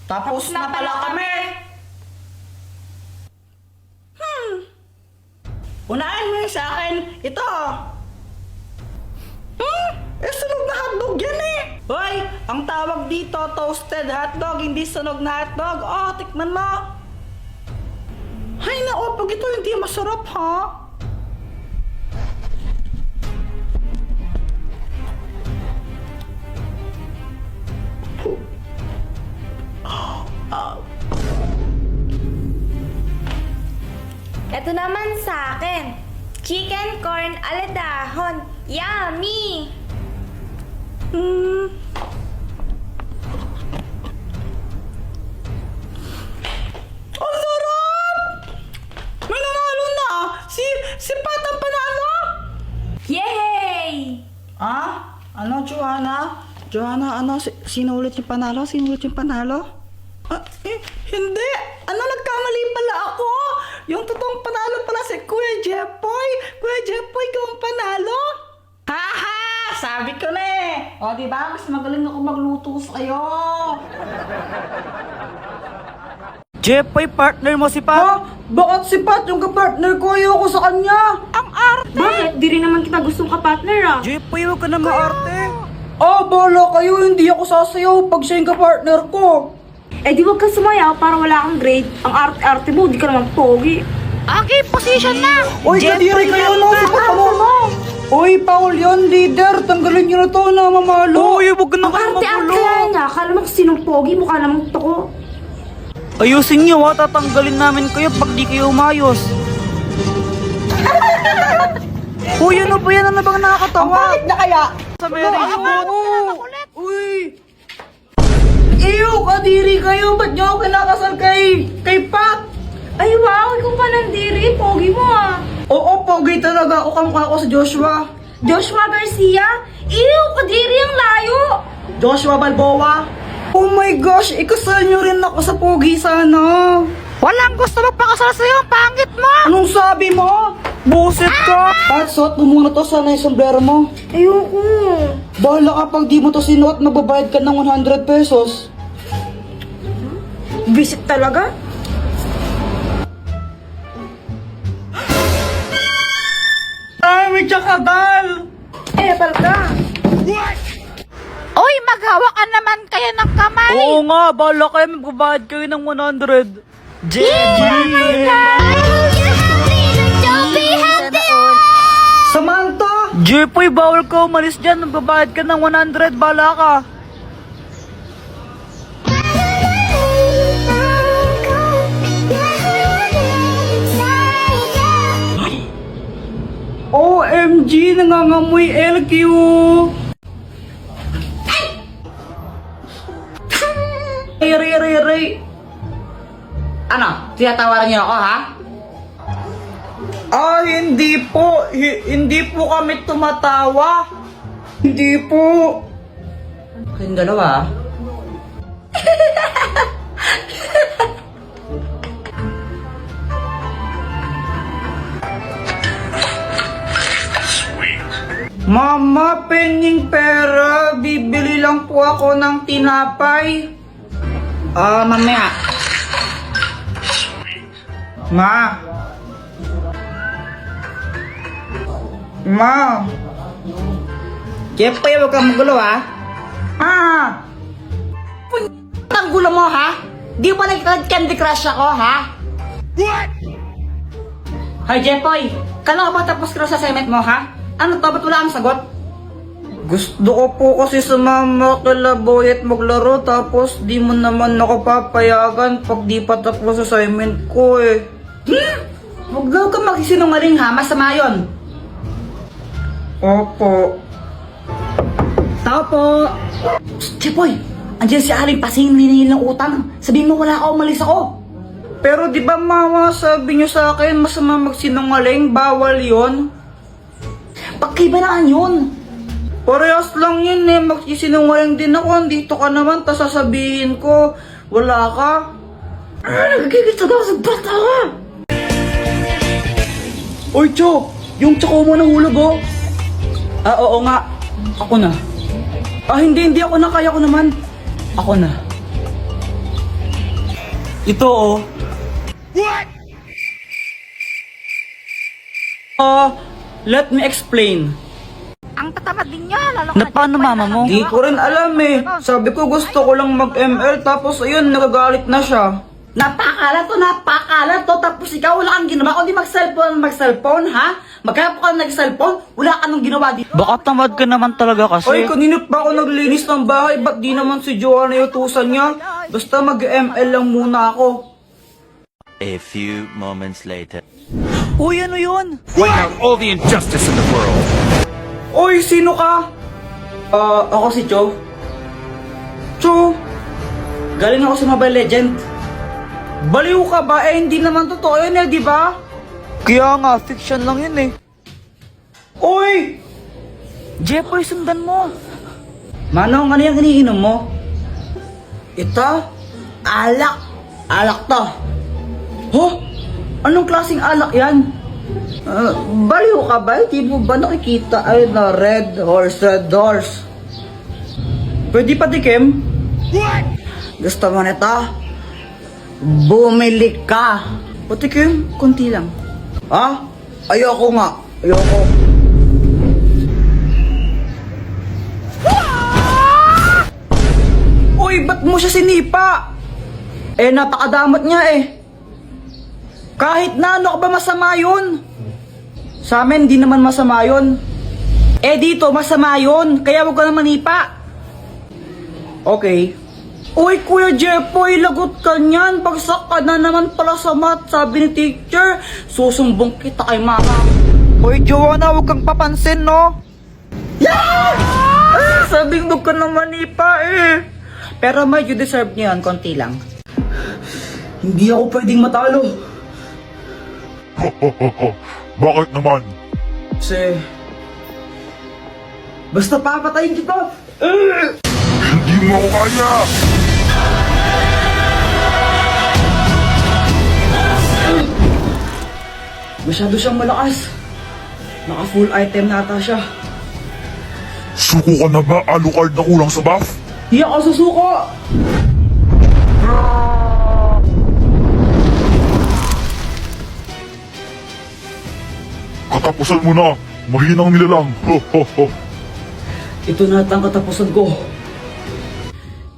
Tapos na pala kami. Unahin mo yun sa akin. Ito. Sunog na hotdog yan eh. Hoy, ang tawag dito, toasted hotdog, hindi sunog na hotdog. Oh, tikman mo. Hay na, pag ito hindi masarap ha. Ito naman sa akin. Chicken corn aladahon. Yummy! Ang sarap! May nanalo na. Si Pat ang panalo. Yay! Ano, Joanna? Joanna, ano? Sino ulit yung panalo? Sino ulit yung panalo? Hindi. Nagkamali pala ako. Yung totoong panalo pala si Kuya Jepoy. Kuya Jepoy, ikaw ang panalo. Haha! Sabi ko na eh. O, diba? Mas magaling ako magluto sa'yo. Jepoy, partner mo si Pat? Bakit si Pat yung kapartner ko? Ayoko sa kanya. Ang arte! Bakit? Di rin naman kita gustong kapartner ah. Jepoy, huwag ka na maarte. Bala kayo. Hindi ako sasayaw pag siya yung kapartner ko. Eh di wag kang sumayaw para wala kang grade. Ang arte-arte mo, di ka naman pogi. Okay, position na! Uy, kadiri kayo no? Sipat mo. Uy, Paul yun, leader. Tanggalin nyo na to na mamalo. Uy, huwag ka na Ang kayo arte-arte magulo. kaya niya. Akala mo kung sinong pogi, mukha namang toko. Ayusin nyo ha, tatanggalin namin kayo pag di kayo umayos. Uy, ano ba yan? Ano bang nakakatawa? Bakit na kaya? Sa Mary yun. Uy! Ew, kadiri kayo. Ba't nyo ako kinakasal kay Pat? Ay wow, ikaw pa nandiri. Pogi mo ah. Oo, pogi talaga. Ako kamukha ko sa Joshua. Joshua Garcia? Ew, kadiri ang layo. Joshua Balboa. Oh my gosh, ikasal nyo rin ako sa pogi sana. Walang gusto magpakasal sa'yo, ang pangit mo! Anong sabi mo? Buset ka! Pat, suot mo muna to. Sana yung sombrero mo. Ayoko. Bahala ka pag di mo to sinuot, magbabayad ka ng 100 pesos. Visit talaga? Ay, may tsakadal! Eh, palka. Uy, maghawakan naman kayo ng kamay! Oo nga, bahala kayo, magbabayad kayo ng 100. Samantha! Jepoy, bawal ka umalis dyan, magbabayad ka ng 100, bahala ka. OMG, nangangamoy LQ! Ray. Ano? Tinatawaran niyo ako, ha? Hindi po. Hindi po kami tumatawa. Hindi po. Kayong dalawa, Mama, penying pera. Bibili lang po ako ng tinapay. Mamaya. Ma. Jepoy, huwag kang magulo, ha? Ang gulo mo, ha? Di ba nag-Candy Crush ako, ha? What? Hi, Jepoy. Kailan ka ba tapos ka sa assignment mo, ha? Ano to? Ba't wala kang sagot? Gusto ko po kasi sumama kila Boy at maglaro tapos di mo naman ako papayagan pag di pa tapos assignment ko eh. Huwag daw ka magsisinungaling ha, masama yun. Opo. Tao po. Jepoy, andyan si Aling Pasing niningil ng utang. Sabihin mo wala ako, umalis ako. Pero di ba mama, sabi niyo sa akin masama magsinungaling, bawal yon. Pagkibanaan yun. Parehas lang yun eh, magsisinungaling din ako. Andito ka naman, tas sasabihin ko, wala ka. Nagkikita ka sa bata ka. Oy, Cho! Yung tsako mo nahulog, oh. Oo nga. Ako na. Hindi ako na. Kaya ko naman. Ako na. Ito oh. Let me explain. Ang tatamad din niya, lalo Na paano mama mo? Di ko rin alam eh. Sabi ko gusto ko lang mag-ML tapos ayun, nagagalit na siya. Napakalat to. Tapos ikaw wala kang ginawa. Kundi mag-cellphone, ha? Magkaya ka nag-cellphone, wala ka nang ginawa dito. Baka tamad ka naman talaga kasi. Oy, kanina pa ako naglinis ng bahay. Ba't di naman si Joanna yung utusan niya? Basta mag-ML lang muna ako. A few moments later. Uy, ano yun? Point out all the injustice in the world. Oy, sino ka? Ako si Cho. Cho, galing ako sa Mobile Legend. Baliw ka ba? Eh, hindi naman totoo yun eh, di ba? Kaya nga, fiction lang yun eh. Oy! Jepoy, sundan mo. Manong, ano yung iniinom mo? Ito? Alak. Alak to. Huh? Anong klaseng alak yan? Baliw ka ba? Di mo ba nakikita ay na red horse? Pwede pa tikim? What? Gusto mo nito? Bumili ka. Patikim, konti lang. Ha? Ayoko nga. Ayoko. Uy, ba't mo siya sinipa? Eh, napakadamot niya eh. Kahit na ano ka ba masama yun? Sa amin, di naman masama yun. Eh, dito, masama yun. Kaya huwag ka na manipa. Okay. Uy, Kuya Jepoy, lagot ka niyan. Bagsak ka na naman pala sa math, sabi ni teacher. Susumbong kita kay mama. Uy, Joanna, huwag kang papansin, no? Yeah! Sabing huwag ka na manipa eh. Pero medyo deserve niya yan, konti lang. Hindi ako pwedeng matalo. Bakit naman? Kasi... Basta papatayin kita! Hindi mo ako kaya! Masyado siyang malakas. Naka full item nata siya. Suko ka na ba? Alucard na kulang sa buff? Di ako susuko! Katapusan mo na! Mahinang nilalang! Ho ho ho! Ito na ang katapusan ko.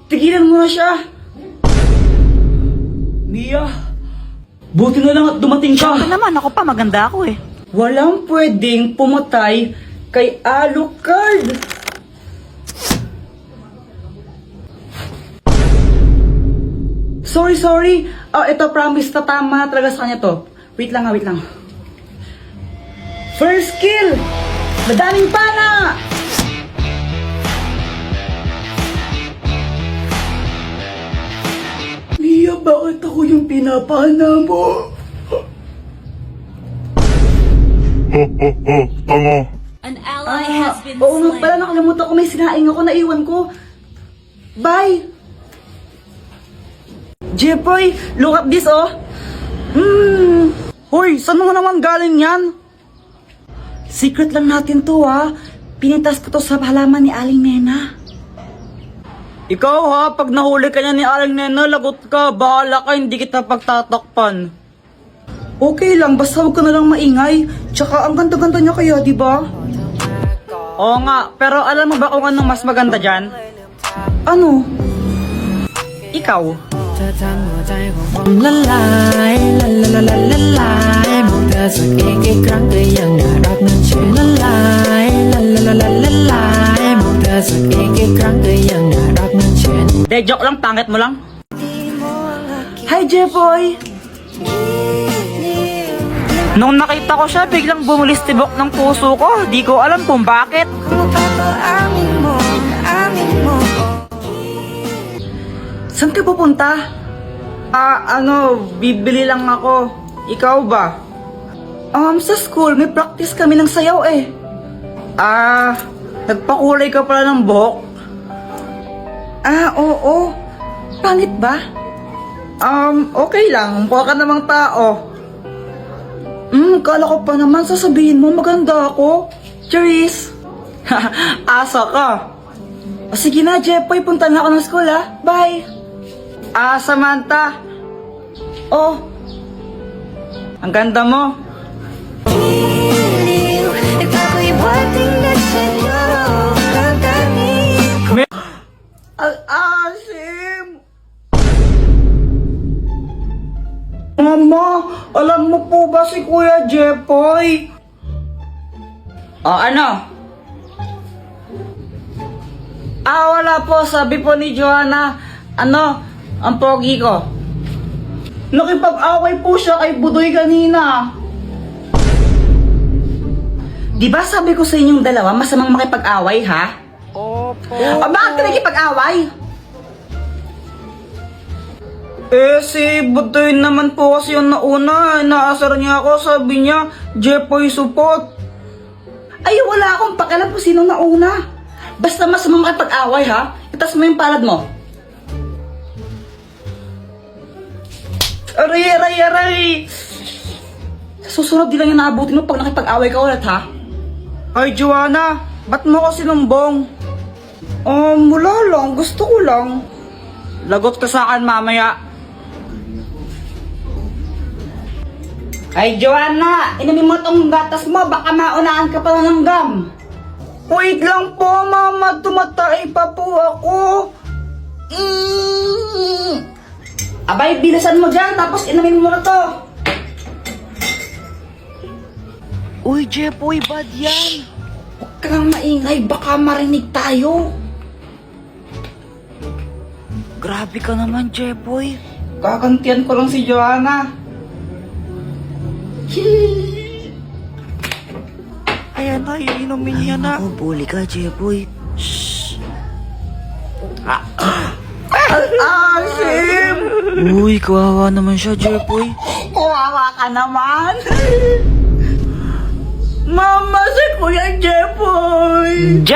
Tigilan mo na siya! Mia! Buti na lang at dumating ka! Siyempre naman, ako pa, maganda ako eh. Walang pwedeng pumatay kay Alucard! Sorry. Ito promise na tama na talaga sa kanya to. Wait lang. First kill! Madaming pana! Mia, bakit ako yung pinapana mo? Ho ho ho! Tanga! An ally has been Oo nga slain. pala, nakalimutan ko may sinaing ako, naiwan ko. Bye! Jepoy, look at this oh! Hoy, saan mo naman galing yan? Secret lang natin to ha. Pinitas ko to sa halaman ni Aling Nena. Ikaw ha, pag nahuli ka niya ni Aling Nena, lagot ka, bahala ka, hindi kita pagtatakpan. Okay lang, basta huwag ka na lang maingay. Tsaka ang ganda-ganda niya kaya, di ba? Oo nga, pero alam mo ba kung anong mas maganda dyan? Ano? Ikaw. 这让我在火光ละลายละละละละละลายมองเธอสักอีกครั้งก็ยังน่ารักนั้นชื่อละลายละละละละละลายมองเธอสักอีกครั้งก็ยังน่ารักนั้นชื่อ De, joke lang, pangit mo lang. Hi, Jepoy! Nung nakita ko siya, biglang bumulis tibok ng puso ko. Di ko alam kung bakit. Saan ka pupunta? Bibili lang ako. Ikaw ba? Sa school, may practice kami ng sayaw eh. Nagpakulay ka pala ng buhok? Oo. Pangit ba? Okay lang. Mukha ka namang tao. Kala ko pa naman sasabihin mo maganda ako. Cheers! Asa ka. Sige na, Jepoy. Punta na ako ng school ha. Bye! Samantha. Oh, ang ganda mo. Al-asim! Mama, alam mo po ba si Kuya Jepoy? Ano? Wala po. Sabi po ni Joanna, ang pogi ko. Nakipag-away po siya kay Budoy kanina. Di ba sabi ko sa inyong dalawa, masamang makipag-away, ha? Opo. Bakit ka nakipag-away? Si Budoy naman po kasi yung nauna. Inaasar niya ako, sabi niya, Jepoy support. Ay, wala akong pakialam kung sino nauna. Basta masamang makipag-away, ha? Itas mo yung palad mo. Aray! Sa susunod di lang yung naabutin mo pag nakipag-away ka ulit, ha? Ay, Joanna, ba't mo ako sinumbong? Wala lang. Gusto ko lang. Lagot ka sa akin mamaya. Ay, Joanna, inumin mo tong gatas mo. Baka maunaan ka pa ng gum. Wait lang po, mama. Tumatay pa po ako. Abay, bilisan mo dyan. Tapos inumin mo na to. Uy, Jepoy, bad yan. Huwag ka nang maingay. Baka marinig tayo. Grabe ka naman, Jepoy. Kakantian ko lang si Joanna. Ayan na, iinumin niya na. Oh, bully ka, Jepoy. Asim! Uy, kawawa naman siya, Jepoy. Kawawa ka naman. Mama, si Kuya Jepoy.